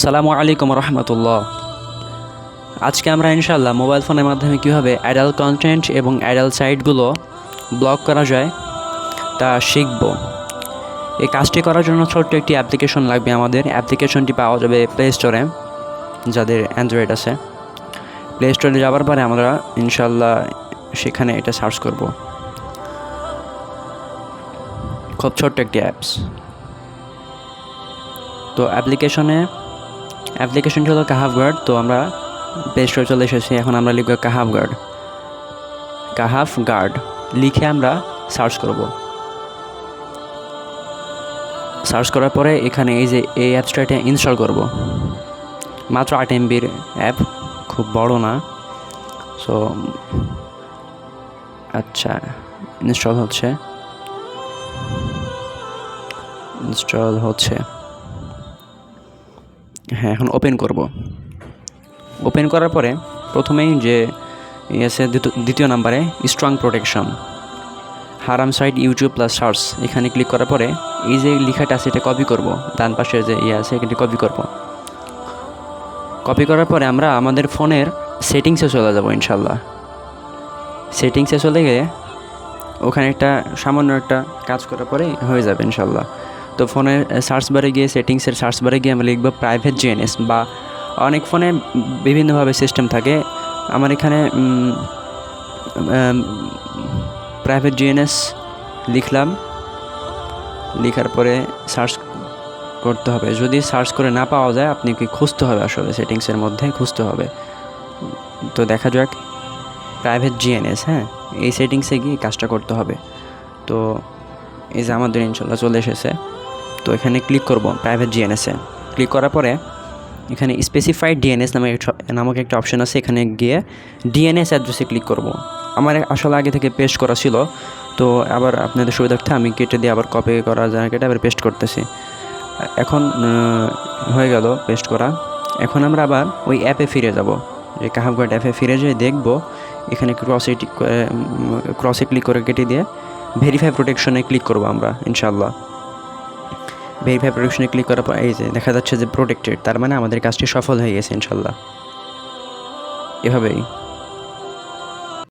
আসসালামু আলাইকুম রহমতুল্লাহ। আজকে আমরা ইনশাআল্লাহ মোবাইল ফোনের মাধ্যমে কীভাবে অ্যাডাল্ট কন্টেন্ট এবং অ্যাডাল্ট সাইটগুলো ব্লক করা যায় তা শিখব। এই কাজটি করার জন্য ছোট্ট একটি অ্যাপ্লিকেশন লাগবে আমাদের। অ্যাপ্লিকেশনটি পাওয়া যাবে প্লে স্টোরে, যাদের অ্যান্ড্রয়েড আছে। প্লে স্টোরে যাওয়ার পরে আমরা ইনশাআল্লাহ সেখানে এটা সার্চ করব। খুব ছোট্ট একটি অ্যাপস। তো অ্যাপ্লিকেশনটি হলো কাহাফ গার্ড। তো আমরা প্লে স্টোরে চলে এসেছি। এখন আমরা লিখব কাহাফ গার্ড লিখে আমরা সার্চ করব। সার্চ করার পরে এখানে এই অ্যাপসটা ইনস্টল করব। মাত্র 8 MBর অ্যাপ, খুব বড় না। সো আচ্ছা, ইনস্টল হচ্ছে। হ্যাঁ, এখন ওপেন করব। ওপেন করার পরে প্রথমেই যে আছে দ্বিতীয় নাম্বারে স্ট্রং প্রোটেকশন, হারাম সাইট ইউটিউব প্লাস সার্চ, এখানে ক্লিক করার পরে এই যে লেখাটা আছে এটা কপি করব। ডান পাশে যে আছে এখানে কপি করব। কপি করার পরে আমরা আমাদের ফোনের সেটিংসে চলে যাব ইনশাল্লাহ। সেটিংসে চলে গিয়ে ওখানে সামান্য একটা কাজ করার পরে হয়ে যাবে ইনশাল্লাহ। তো ফোনের সেটিংসের সার্চ বারে গিয়ে আমরা লিখব প্রাইভেট জিএনএস, বা অনেক ফোনে বিভিন্নভাবে সিস্টেম থাকে। আমার এখানে প্রাইভেট জিএনএস লিখলাম। লেখার পরে সার্চ করতে হবে। যদি সার্চ করে না পাওয়া যায় আপনাকে খুঁজতে হবে, আসলে সেটিংসের মধ্যে খুঁজতে হবে। তো দেখা যাক প্রাইভেট জিএনএস। হ্যাঁ, এই সেটিংসে গিয়ে কাজটা করতে হবে। তো এই যে আমাদের ইনশাল্লাহ চলে এসেছে। তো এখানে ক্লিক করব প্রাইভেট জিএনএসে। ক্লিক করার পরে এখানে স্পেসিফাইড ডিএনএস নামক একটা অপশন আছে। এখানে গিয়ে ডিএনএস অ্যাড্রেসে ক্লিক করব। আমার আসলে আগে থেকে পেস্ট করা ছিল, তো আবার আপনাদের সুবিধার্থে আমি কেটে দিয়ে আবার কপি করা যায় কেটে আবার পেস্ট করতেছি। এখন হয়ে গেল পেস্ট করা। এখন আমরা আবার ওই অ্যাপে ফিরে যাব। যে কাহাফ গার্ড অ্যাপে ফিরে যেয়ে দেখব এখানে ক্রসে ক্লিক করে কেটে দিয়ে ভেরিফাই প্রোটেকশনে ক্লিক করব আমরা ইনশাআল্লাহ। ভেরিফাই প্রোটেকশনে ক্লিক করার পর এই যে দেখা যাচ্ছে যে প্রোটেক্টেড, তার মানে আমাদের কাজটি সফল হয়ে গেছে ইনশাআল্লাহ। এভাবেই